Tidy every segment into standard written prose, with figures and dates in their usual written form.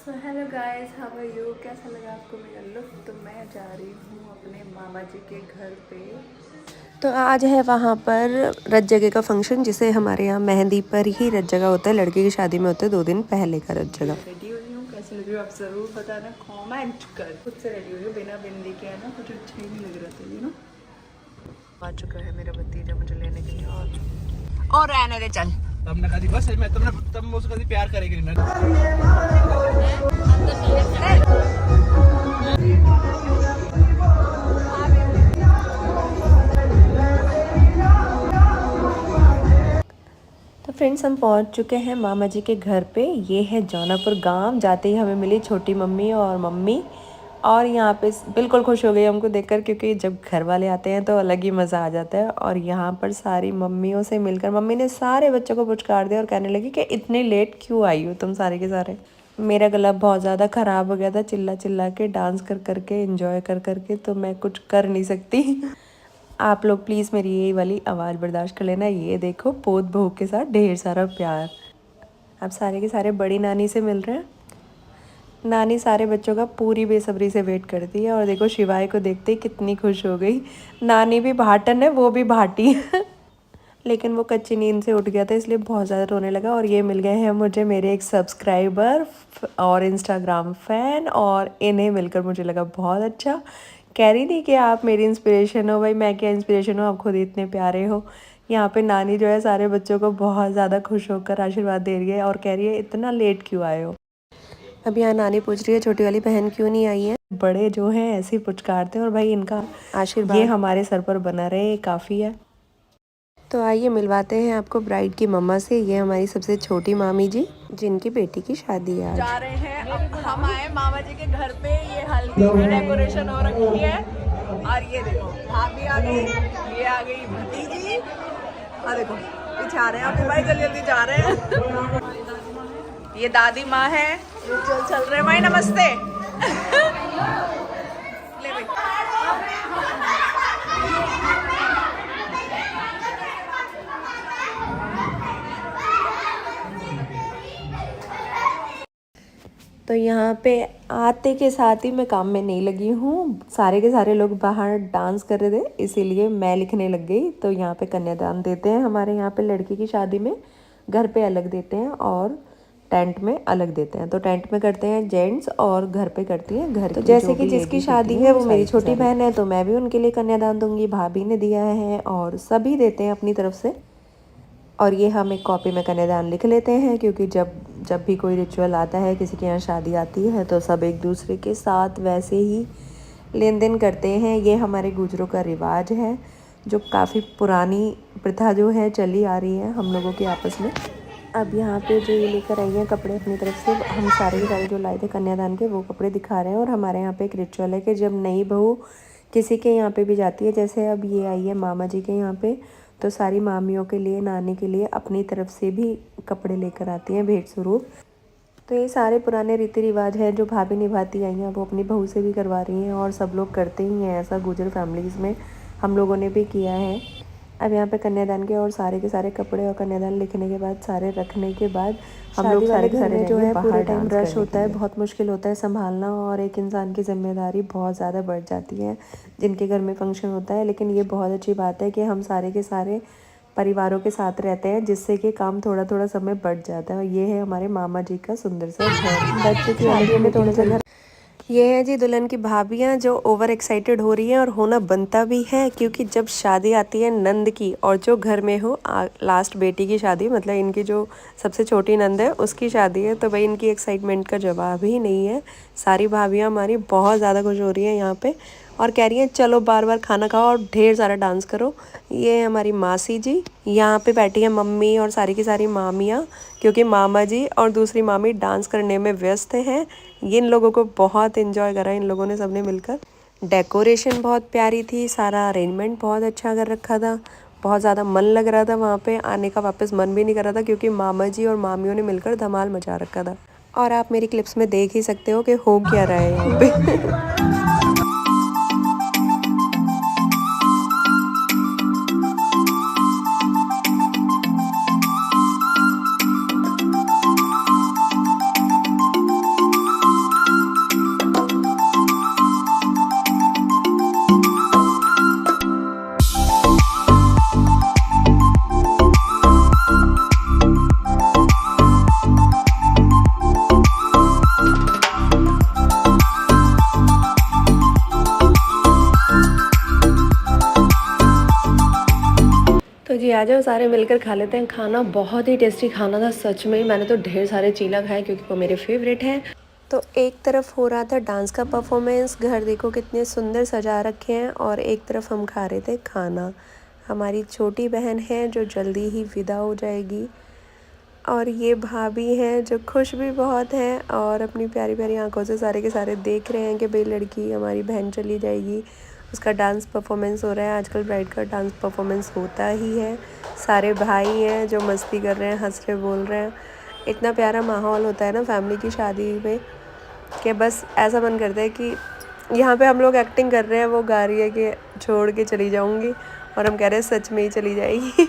So hello guys, how are you. कैसा लगा आपको मेरा लुक। तो मैं जा रही हूँ अपने मामा जी के घर पे। तो आज है वहाँ पर रत जगह का फंक्शन, जिसे हमारे यहाँ मेहंदी पर ही रत जगह होता है। लड़के की शादी में होता है 2 दिन पहले का रत जगह। रेडी हुई हूँ, कैसी लग रही हूँ आप ज़रूर बताना, कमेंट कर। खुद से रेडी हुई हूँ, बिना बिंदी के है ना, कुछ अच्छा ही नहीं लग रहा था, यू नो। आ चुका है मेरा भतीजा मुझे लेने के लिए और रहने दे चल। तुमने कभी बस मैं तुम मुझसे कभी प्यार करेगी ना। तो फ्रेंड्स, हम पहुँच चुके हैं मामा जी के घर पे। ये है जौनापुर गांव। जाते ही हमें मिली छोटी मम्मी और मम्मी, और यहाँ पे बिल्कुल खुश हो गई हमको देखकर, क्योंकि जब घर वाले आते हैं तो अलग ही मज़ा आ जाता है। और यहाँ पर सारी मम्मियों से मिलकर मम्मी ने सारे बच्चों को पुचकार दिया और कहने लगी कि इतने लेट क्यों आई हो तुम सारे के सारे। मेरा गला बहुत ज़्यादा ख़राब हो गया था चिल्ला चिल्ला के, डांस कर करके, एंजॉय कर करके, तो मैं कुछ कर नहीं सकती। आप लोग प्लीज़ मेरी ये वाली आवाज़ बर्दाश्त कर लेना। ये देखो, पोत बहू के साथ ढेर सारा प्यार। अब सारे के सारे बड़ी नानी से मिल रहे हैं। नानी सारे बच्चों का पूरी बेसब्री से वेट करती है, और देखो शिवाय को देखते ही कितनी खुश हो गई। नानी भी भाटन है, वो भी भाटी है। लेकिन वो कच्ची नींद से उठ गया था, इसलिए बहुत ज़्यादा रोने लगा। और ये मिल गए हैं मुझे मेरे एक सब्सक्राइबर और इंस्टाग्राम फ़ैन, और इन्हें मिलकर मुझे लगा बहुत अच्छा। कह रही थी कि आप मेरी इंस्पिरेशन हो। भाई मैं क्या इंस्पिरेशन हूँ, आप खुद ही इतने प्यारे हो। यहाँ पे नानी जो है सारे बच्चों को बहुत ज़्यादा खुश होकर आशीर्वाद दे रही है, और कह रही है इतना लेट क्यों आए हो। अब यहाँ नानी पूछ रही है छोटी वाली बहन क्यों नहीं आई है। बड़े जो हैं ऐसे ही पुचकारते हैं, और भाई इनका आशीर्वाद ये हमारे सर पर बना रहे, काफ़ी है। तो आइए मिलवाते हैं आपको ब्राइड की मम्मा से। ये हमारी सबसे छोटी मामी जी, जिनकी बेटी की शादी है आज। जा रहे हैं, अब हम आए मामा जी के घर पे। ये हल्दी की डेकोरेशन हो रखी है, और ये देखो भाभी आ गई, ये आ गई भतीजी, और देखो पीछे आ रहे हैं अपने भाई, जल्दी जल्दी जा रहे हैं। ये दादी माँ है, रिचुअल चल रहे हैं। भाई नमस्ते। ले भाई। तो यहाँ पे आते के साथ ही मैं काम में नहीं लगी हूँ। सारे के सारे लोग बाहर डांस कर रहे थे, इसीलिए मैं लिखने लग गई। तो यहाँ पे कन्यादान देते हैं हमारे यहाँ पे। लड़की की शादी में घर पे अलग देते हैं और टेंट में अलग देते हैं। तो टेंट में करते हैं जेंट्स और घर पे करती हैं घर। तो जैसे कि जिसकी शादी है वो मेरी छोटी बहन है, तो मैं भी उनके लिए कन्यादान दूंगी। भाभी ने दिया है और सभी देते हैं अपनी तरफ से। और ये हम एक कॉपी में कन्यादान लिख लेते हैं, क्योंकि जब भी कोई रिचुअल आता है, किसी के यहाँ शादी आती है, तो सब एक दूसरे के साथ वैसे ही लेन देन करते हैं। ये हमारे गुजरों का रिवाज है, जो काफ़ी पुरानी प्रथा जो है चली आ रही है हम लोगों के आपस में। अब यहाँ पे जो ये लेकर आई हैं कपड़े अपनी तरफ से, हम सारे के सारे जो लाए थे कन्यादान के, वो कपड़े दिखा रहे हैं। और हमारे यहाँ पे एक रिचुअल है कि जब नई बहू किसी के यहाँ पे भी जाती है, जैसे अब ये आई है मामा जी के यहाँ पे, तो सारी मामियों के लिए, नानी के लिए अपनी तरफ से भी कपड़े लेकर आती हैं भेंट स्वरूप। तो ये सारे पुराने रीति रिवाज हैं जो भाभी निभाती आई हैं, वो अपनी बहू से भी करवा रही हैं, और सब लोग करते ही हैं ऐसा गुजर फैमिलीज़ में। हम लोगों ने भी किया है। अब यहाँ पे कन्यादान के और सारे के सारे कपड़े और कन्यादान लिखने के बाद, सारे रखने के बाद, हम लोग सारे के सारे जो है पूरे टाइम रश होता है, बहुत मुश्किल होता है संभालना, और एक इंसान की जिम्मेदारी बहुत ज़्यादा बढ़ जाती है जिनके घर में फंक्शन होता है। लेकिन ये बहुत अच्छी बात है कि हम सारे के सारे परिवारों के साथ रहते हैं, जिससे कि काम थोड़ा थोड़ा समय बढ़ जाता है। और ये है हमारे मामा जी का सुंदर सा घर। बच्चे की शादी में थोड़ा सा घर। ये है जी दुल्हन की भाभियाँ, जो ओवर एक्साइटेड हो रही हैं, और होना बनता भी है, क्योंकि जब शादी आती है नंद की, और जो घर में हो लास्ट बेटी की शादी, मतलब इनकी जो सबसे छोटी नंद है उसकी शादी है, तो भाई इनकी एक्साइटमेंट का जवाब ही नहीं है। सारी भाभियाँ हमारी बहुत ज़्यादा खुश हो रही हैं यहाँ पे, और कह रही हैं चलो बार बार खाना खाओ और ढेर सारा डांस करो। ये है हमारी मासी जी, यहाँ पे बैठी है मम्मी और सारी की सारी मामियाँ, क्योंकि मामा जी और दूसरी मामी डांस करने में व्यस्त हैं। इन लोगों को बहुत एंजॉय करा इन लोगों ने सबने मिलकर। डेकोरेशन बहुत प्यारी थी, सारा अरेंजमेंट बहुत अच्छा कर रखा था, बहुत ज़्यादा मन लग रहा था वहाँ पे आने का। वापस मन भी नहीं कर रहा था, क्योंकि मामा जी और मामियों ने मिलकर धमाल मचा रखा था। और आप मेरी क्लिप्स में देख ही सकते हो कि हो क्या रहा है यहाँ पे। जी आ जाओ सारे मिलकर खा लेते हैं खाना। बहुत ही टेस्टी खाना था सच में। मैंने तो ढेर सारे चीला खाए क्योंकि वो मेरे फेवरेट हैं। तो एक तरफ हो रहा था डांस का परफॉर्मेंस, घर देखो कितने सुंदर सजा रखे हैं, और एक तरफ हम खा रहे थे खाना। हमारी छोटी बहन है जो जल्दी ही विदा हो जाएगी, और ये भाभी हैं जो खुश भी बहुत हैं और अपनी प्यारी प्यारी आंखों से सारे के सारे देख रहे हैं कि भाई लड़की हमारी बहन चली जाएगी। उसका डांस परफॉर्मेंस हो रहा है। आजकल ब्राइड का डांस परफॉर्मेंस होता ही है। सारे भाई हैं जो मस्ती कर रहे हैं, हंस रहे बोल रहे हैं। इतना प्यारा माहौल होता है ना फैमिली की शादी में कि बस ऐसा मन करता है कि यहाँ पे हम लोग एक्टिंग कर रहे हैं, वो गा रही है कि छोड़ के चली जाऊँगी, और हम कह रहे हैं सच में ही चली जाएगी।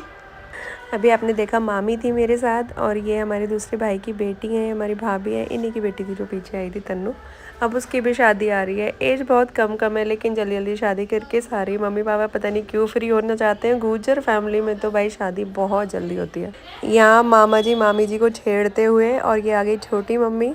अभी आपने देखा मामी थी मेरे साथ, और ये हमारे दूसरे भाई की बेटी है, हमारी भाभी है, इन्हीं की बेटी थी जो पीछे आई थी तन्नू। अब उसकी भी शादी आ रही है। एज बहुत कम है लेकिन जल्दी जल्दी शादी करके सारे मम्मी पापा पता नहीं क्यों फ्री होना चाहते हैं। गुर्जर फैमिली में तो भाई शादी बहुत जल्दी होती है। यहाँ मामा जी मामी जी को छेड़ते हुए, और ये आ गई छोटी मम्मी।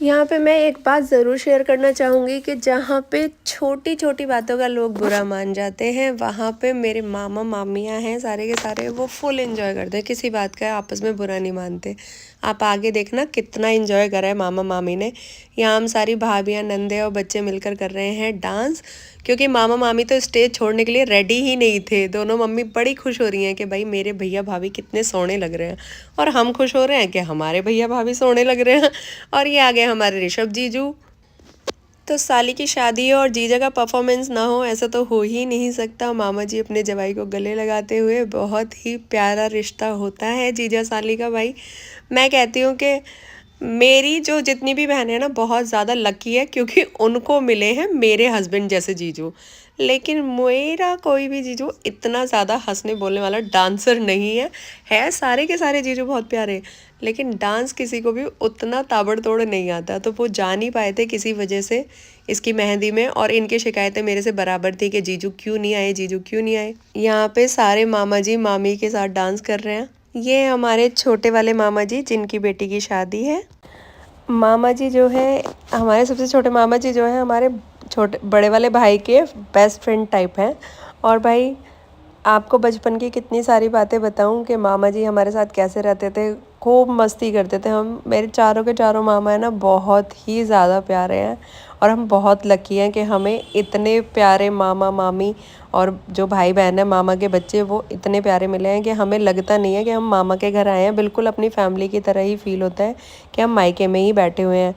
यहाँ पे मैं एक बात ज़रूर शेयर करना चाहूँगी कि जहाँ पे छोटी छोटी बातों का लोग बुरा मान जाते हैं, वहाँ पे मेरे मामा मामियाँ हैं सारे के सारे, वो फुल एंजॉय करते हैं, किसी बात का आपस में बुरा नहीं मानते। आप आगे देखना कितना एंजॉय करा है मामा मामी ने। यहाँ हम सारी भाभियाँ नंदे और बच्चे मिलकर कर रहे हैं डांस, क्योंकि मामा मामी तो स्टेज छोड़ने के लिए रेडी ही नहीं थे। दोनों मम्मी बड़ी खुश हो रही हैं कि भाई मेरे भैया भाभी कितने सोने लग रहे हैं, और हम खुश हो रहे हैं कि हमारे भैया भाभी सोने लग रहे हैं। और ये आ गए हमारे ऋषभ जीजू। तो साली की शादी और जीजा का परफॉर्मेंस ना हो ऐसा तो हो ही नहीं सकता। मामा जी अपने जवाई को गले लगाते हुए, बहुत ही प्यारा रिश्ता होता है जीजा साली का। भाई मैं कहती हूँ कि मेरी जो जितनी भी बहनें हैं ना बहुत ज़्यादा लकी है, क्योंकि उनको मिले हैं मेरे हस्बैंड जैसे जीजू। लेकिन मेरा कोई भी जीजू इतना ज़्यादा हंसने बोलने वाला डांसर नहीं है सारे के सारे जीजू बहुत प्यारे, लेकिन डांस किसी को भी उतना ताबड़तोड़ नहीं आता। तो वो जा नहीं पाए थे किसी वजह से इसकी मेहंदी में, और इनकी शिकायतें मेरे से बराबर थी कि जीजू क्यों नहीं आए, जीजू क्यों नहीं आए। यहाँ पे सारे मामा जी मामी के साथ डांस कर रहे हैं। ये हमारे छोटे वाले मामा जी जिनकी बेटी की शादी है। मामा जी जो है हमारे सबसे छोटे मामा जी जो है हमारे छोटे बड़े वाले भाई के बेस्ट फ्रेंड टाइप हैं। और भाई आपको बचपन की कितनी सारी बातें बताऊं कि मामा जी हमारे साथ कैसे रहते थे, खूब मस्ती करते थे हम। मेरे चारों के चारों मामा है ना बहुत ही ज़्यादा प्यारे हैं, और हम बहुत लकी हैं कि हमें इतने प्यारे मामा मामी और जो भाई बहन है मामा के बच्चे वो इतने प्यारे मिले हैं कि हमें लगता नहीं है कि हम मामा के घर आए हैं। बिल्कुल अपनी फैमिली की तरह ही फील होता है कि हम मायके में ही बैठे हुए हैं।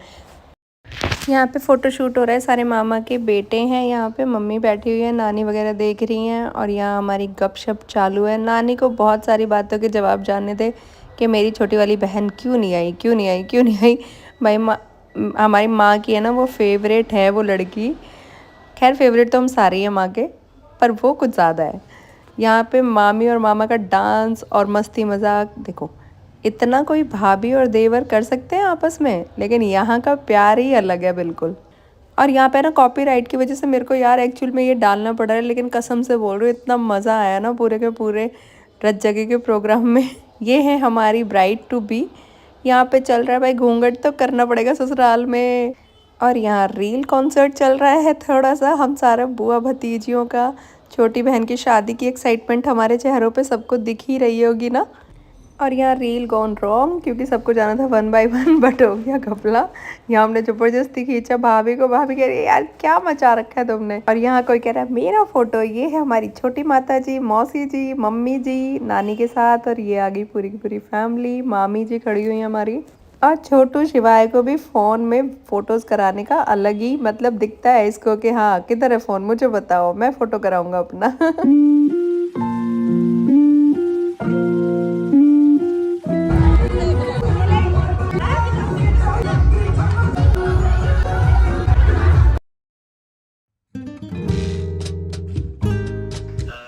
यहाँ पे फ़ोटो शूट हो रहा है, सारे मामा के बेटे हैं। यहाँ पे मम्मी बैठी हुई है, नानी वगैरह देख रही हैं, और यहाँ हमारी गपशप चालू है। नानी को बहुत सारी बातों के जवाब जानने थे कि मेरी छोटी वाली बहन क्यों नहीं आई, क्यों नहीं आई, क्यों नहीं आई। भाई हमारी माँ की है ना वो फेवरेट है वो लड़की। खैर फेवरेट तो हम सारे ही हैं माँ के, पर वो कुछ ज़्यादा है। यहाँ पे मामी और मामा का डांस और मस्ती मजाक देखो, इतना कोई भाभी और देवर कर सकते हैं आपस में, लेकिन यहाँ का प्यार ही अलग है बिल्कुल। और यहाँ पे ना कॉपीराइट की वजह से मेरे को यार एक्चुअल में ये डालना पड़ रहा है, लेकिन कसम से बोल रही हूँ इतना मज़ा आया ना पूरे के पूरे रत जगह के प्रोग्राम में। ये है हमारी ब्राइड टू बी। यहाँ पे चल रहा है भाई घूंघट तो करना पड़ेगा ससुराल में। और यहाँ रील कॉन्सर्ट चल रहा है थोड़ा सा हम सारे बुआ भतीजियों का। छोटी बहन की शादी की एक्साइटमेंट हमारे चेहरों पे सबको दिख ही रही होगी ना। और यहाँ रील गॉन रॉन्ग, क्योंकि सबको जाना था 1 बाय 1 बट हो गया घपला। यहाँ हमने ज़बरदस्ती खींचा भाभी को। भाभी कह रही है यार क्या मचा रखा है तुमने। और यहाँ कोई कह रहा है मेरा फोटो। ये है हमारी छोटी माता जी, मौसी जी, मम्मी जी, नानी के साथ, और ये आ गई पूरी की पूरी फैमिली। मामी जी खड़ी हुई है हमारी। और छोटू शिवाय को भी फ़ोन में फ़ोटोज़ कराने का अलग ही मतलब दिखता है इसको कि हाँ किधर है फ़ोन, मुझे बताओ मैं फ़ोटो कराऊंगा अपना।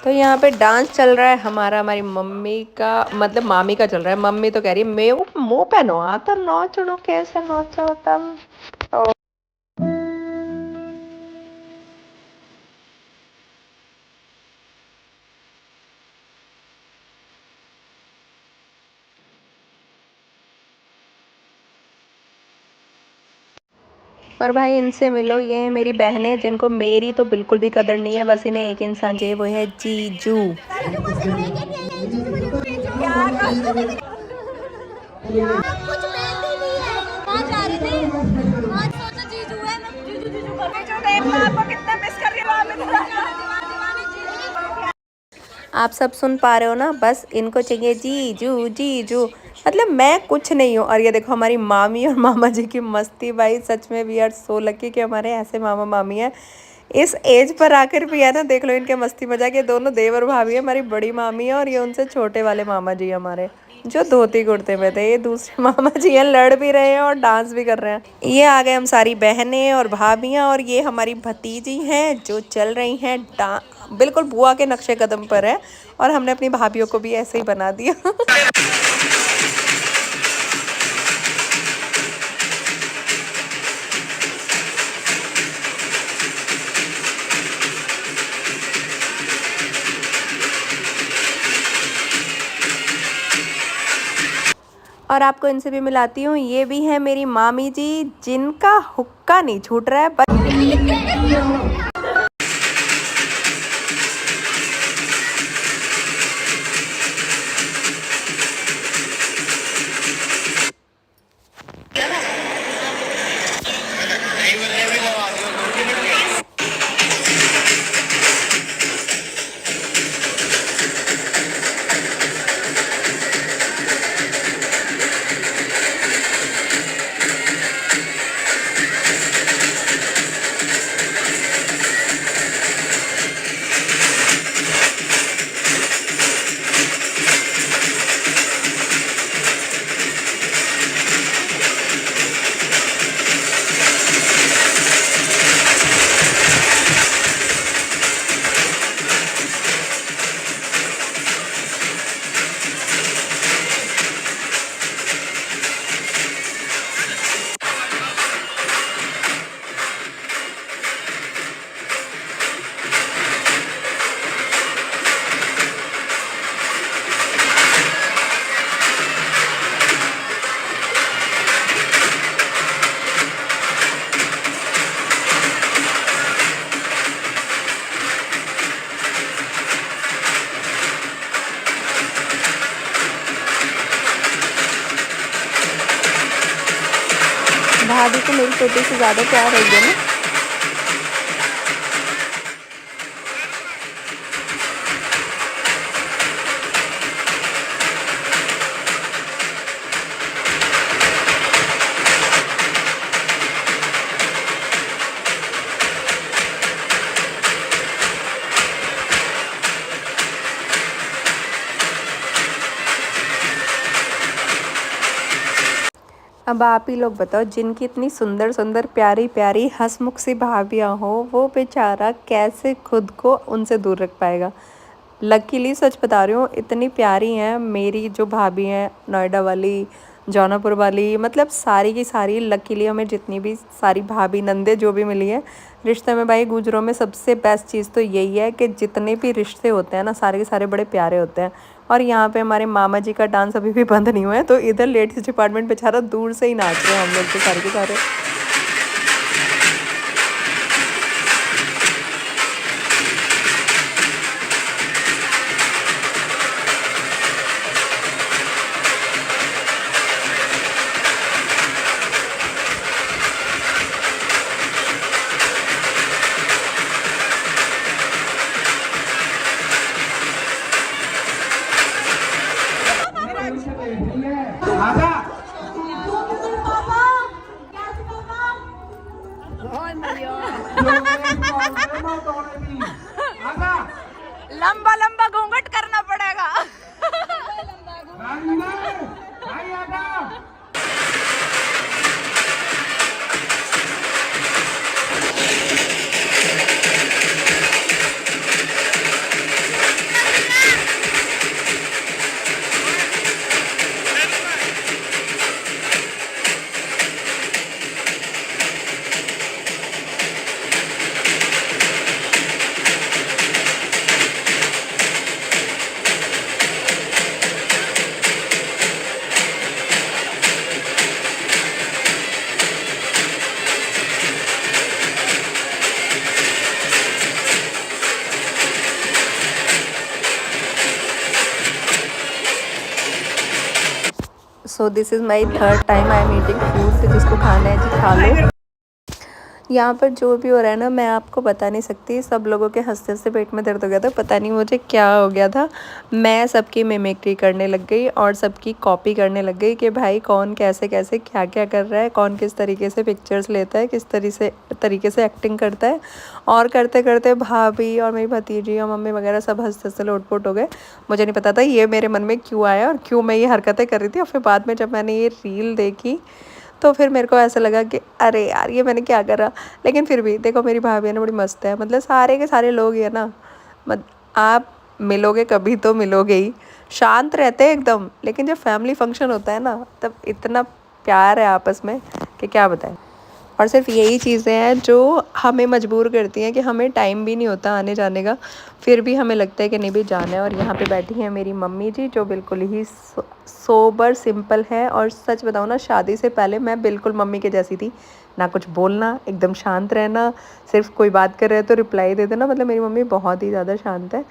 तो यहाँ पे डांस चल रहा है हमारी मम्मी का मतलब मामी का चल रहा है। मम्मी तो कह रही है मैं मुँह पे नो आता नाचो कैसे नाचो तुम। पर भाई इनसे मिलो, ये है मेरी बहनें जिनको मेरी तो बिल्कुल भी कदर नहीं है। बस इन्हें एक इंसान चाहिए, वो है जीजू। कुछ मेहंदी भी है। कहाँ जा रहे थे? आज सोचा जीजू है ना, जीजू जीजू करके जो देख लो आपको कितना मिस कर रही हूँ आप इधर। आप सब सुन पा रहे हो ना, बस इनको चाहिए जीजू जीजू, मतलब मैं कुछ नहीं हूँ। और ये देखो हमारी मामी और मामा जी की मस्ती, भाई सच में वी आर सो लकी कि हमारे ऐसे मामा मामी हैं। इस एज पर आकर भी है ना, देख लो इनके मस्ती मजाक। ये दोनों देवर भाभी है, हमारी बड़ी मामी है और ये उनसे छोटे वाले मामा जी हमारे, जो धोती कुर्ते में थे। ये दूसरे मामा जी हैं, लड़ भी रहे हैं और डांस भी कर रहे हैं। ये आ गए हम सारी बहनें और भाभियां, और ये हमारी भतीजी हैं जो चल रही हैं बिल्कुल बुआ के नक्शे कदम पर है। और हमने अपनी भाभीियों को भी ऐसे ही बना दिया। और आपको इनसे भी मिलाती हूँ, ये भी है मेरी मामी जी जिनका हुक्का नहीं छूट रहा है। भाभी को मेरी छोटी से ज़्यादा प्यार हो गया ना। अब आप ही लोग बताओ, जिनकी इतनी सुंदर सुंदर प्यारी प्यारी हंसमुख सी भाभियाँ हो, वो बेचारा कैसे खुद को उनसे दूर रख पाएगा। लकीली सच बता रही हूँ, इतनी प्यारी हैं मेरी जो भाभी हैं, नोएडा वाली, जौनपुर वाली, मतलब सारी की सारी। लकीली हमें जितनी भी सारी भाभी नंदे जो भी मिली है रिश्ते में, भाई गुजरों में सबसे बेस्ट चीज़ तो यही है कि जितने भी रिश्ते होते हैं ना, सारे के सारे बड़े प्यारे होते हैं। और यहाँ पे हमारे मामा जी का डांस अभी भी बंद नहीं हुआ है, तो इधर लेडीज़ डिपार्टमेंट बेचारा दूर से ही नाच रहे हैं हम लोग के सारे के सारे। लंबा लंबा घूंघट करना पड़ेगा। So this is my third time I am eating food, तो जिसको खाना है जी खा लो। यहाँ पर जो भी हो रहा है ना, मैं आपको बता नहीं सकती। सब लोगों के हंसते हंसते पेट में दर्द हो गया था, पता नहीं मुझे क्या हो गया था। मैं सबकी मिमिक्री करने लग गई और सबकी कॉपी करने लग गई कि भाई कौन कैसे कैसे क्या क्या कर रहा है, कौन किस तरीके से पिक्चर्स लेता है, किस तरीके से एक्टिंग करता है। और करते करते भाभी और मेरी भतीजी और मम्मी वगैरह सब हंसते हंसते लोटपोट हो गए। मुझे नहीं पता था ये मेरे मन में क्यों आया और क्यों मैं ये हरकतें कर रही थी। और फिर बाद में जब मैंने ये रील देखी तो फिर मेरे को ऐसा लगा कि अरे यार ये मैंने क्या करा। लेकिन फिर भी देखो मेरी भाभी है ना, बड़ी मस्त है। मतलब सारे के सारे लोग हैं ना, आप मिलोगे कभी तो मिलोगे ही, शांत रहते हैं एकदम। लेकिन जब फैमिली फंक्शन होता है ना, तब इतना प्यार है आपस में कि क्या बताएं। और सिर्फ यही चीज़ें हैं जो हमें मजबूर करती हैं कि हमें टाइम भी नहीं होता आने जाने का, फिर भी हमें लगता है कि नहीं भी जाना है। और यहाँ पे बैठी हैं मेरी मम्मी जी, जो बिल्कुल ही सोबर सिंपल है। और सच बताऊँ ना, शादी से पहले मैं बिल्कुल मम्मी के जैसी थी, ना कुछ बोलना, एकदम शांत रहना, सिर्फ कोई बात कर रहे तो रिप्लाई दे देना। मतलब मेरी मम्मी बहुत ही ज़्यादा शांत है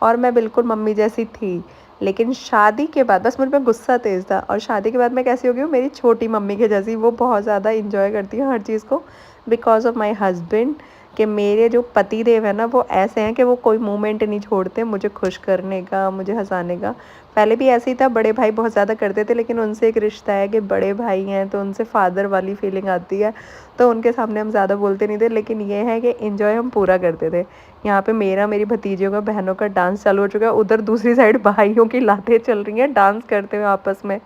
और मैं बिल्कुल मम्मी जैसी थी। लेकिन शादी के बाद बस मुझ में गुस्सा तेज़ था, और शादी के बाद मैं कैसी हो गई हूँ, मेरी छोटी मम्मी के जैसी। वो बहुत ज़्यादा इंजॉय करती है हर चीज़ को, बिकॉज ऑफ माई हस्बैंड। कि मेरे जो पति देव है ना, वो ऐसे हैं कि वो कोई मोमेंट नहीं छोड़ते मुझे खुश करने का, मुझे हंसाने का। पहले भी ऐसे ही था, बड़े भाई बहुत ज़्यादा करते थे, लेकिन उनसे एक रिश्ता है कि बड़े भाई हैं तो उनसे फादर वाली फीलिंग आती है, तो उनके सामने हम ज़्यादा बोलते नहीं थे। लेकिन ये है कि इन्जॉय हम पूरा करते थे। यहाँ पे मेरा मेरी भतीजियों का, बहनों का डांस चालू हो चुका है। उधर दूसरी साइड भाइयों की लातें चल रही हैं डांस करते हुए आपस में।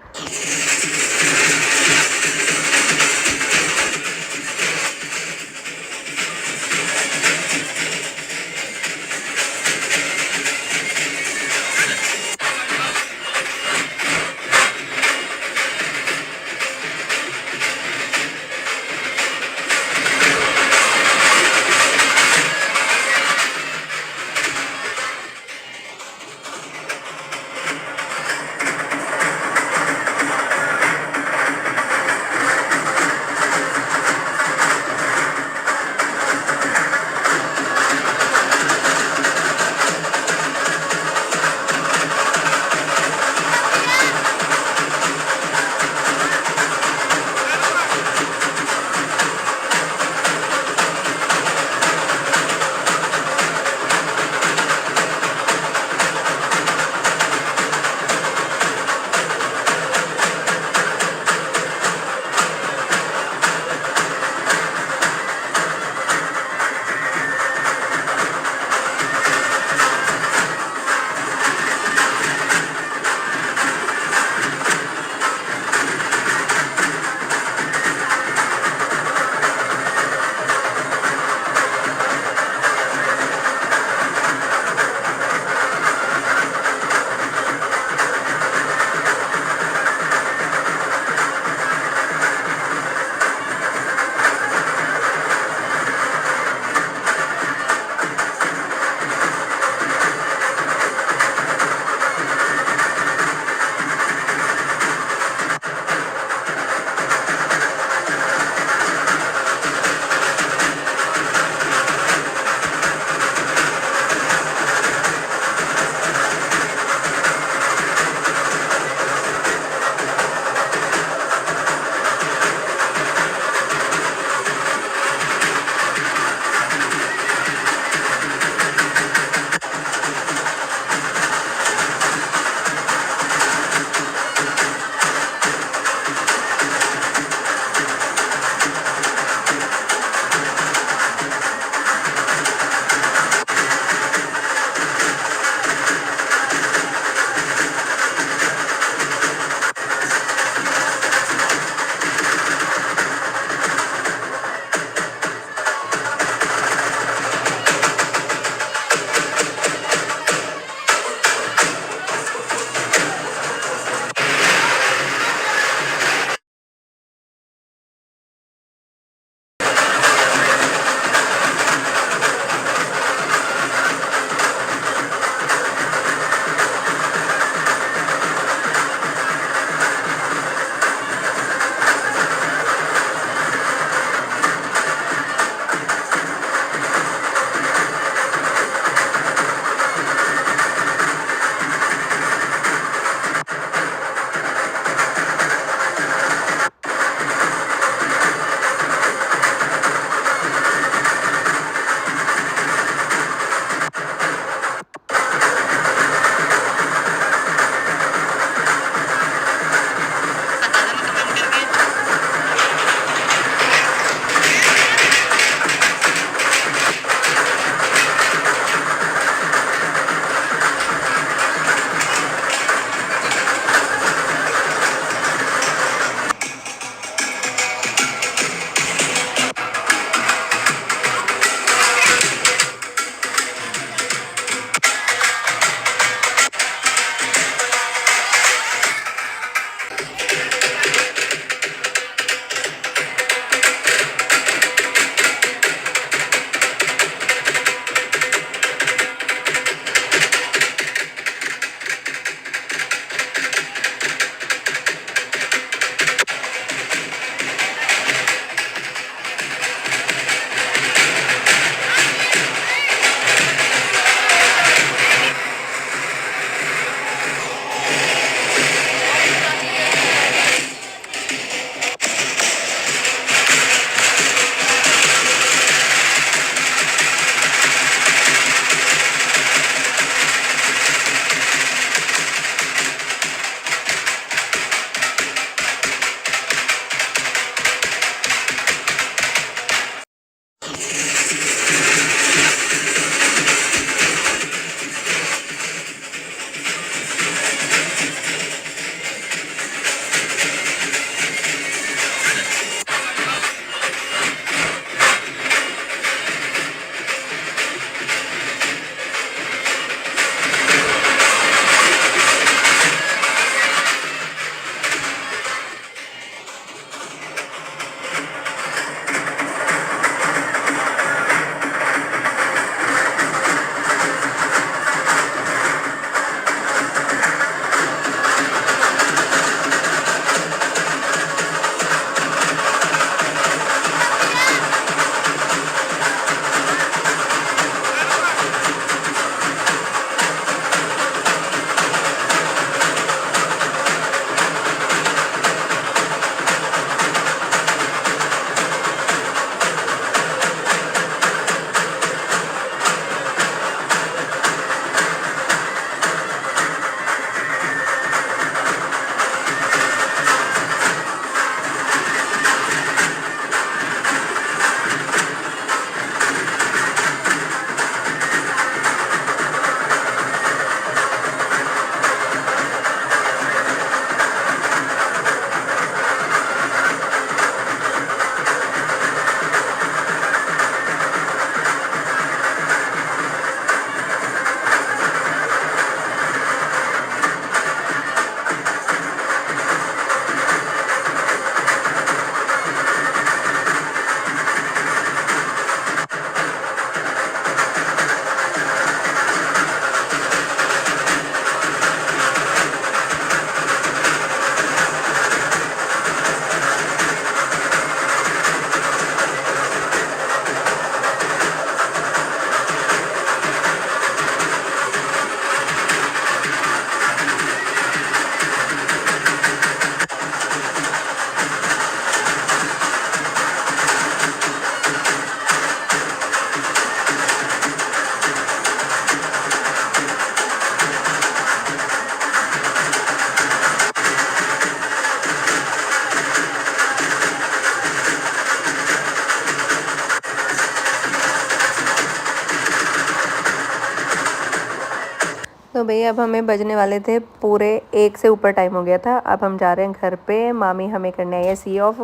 तो भैया अब हमें बजने वाले थे पूरे 1 से ऊपर टाइम हो गया था। अब हम जा रहे हैं घर पे। मामी हमें करने आई है सी ऑफ।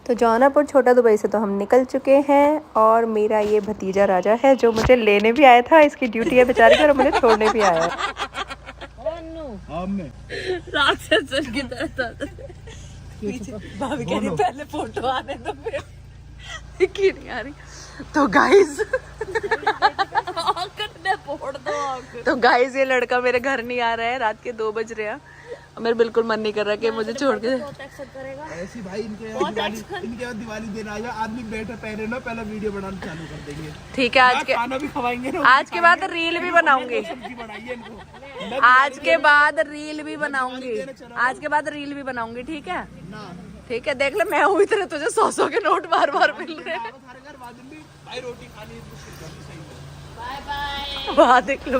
तो जौनापुर छोटा दुबई से तो हम निकल चुके हैं और मेरा ये भतीजा राजा है जो मुझे लेने भी आया था। इसकी ड्यूटी है बेचारे की और मुझे छोड़ने भी आया है। राक्षस की तरह भाभी कह रही पहले फोटो आने दो फिर नहीं आ रही। तो गाइस तो गाइस ये लड़का मेरे घर नहीं आ रहा है। रात के 2 बज रहे हैं। मेरे बिल्कुल मन नहीं कर रहा कि मुझे छोड़ के। ऐसी भाई इनके दिवाली दिन आएगा आदमी बैठे पहले ना पहला वीडियो बनाना चालू कर देंगे। ठीक है खाना भी खवाएंगे ना। आज के बाद रील भी बनाऊंगी। आज के बाद रील भी बनाऊंगी। आज के बाद रील भी बनाऊंगी। ठीक है ठीक है। देख ले मैं हूँ इतने तुझे 100 के नोट बार बार मिल रहे हैं। रोटी खानी बाय बाय। देख लो।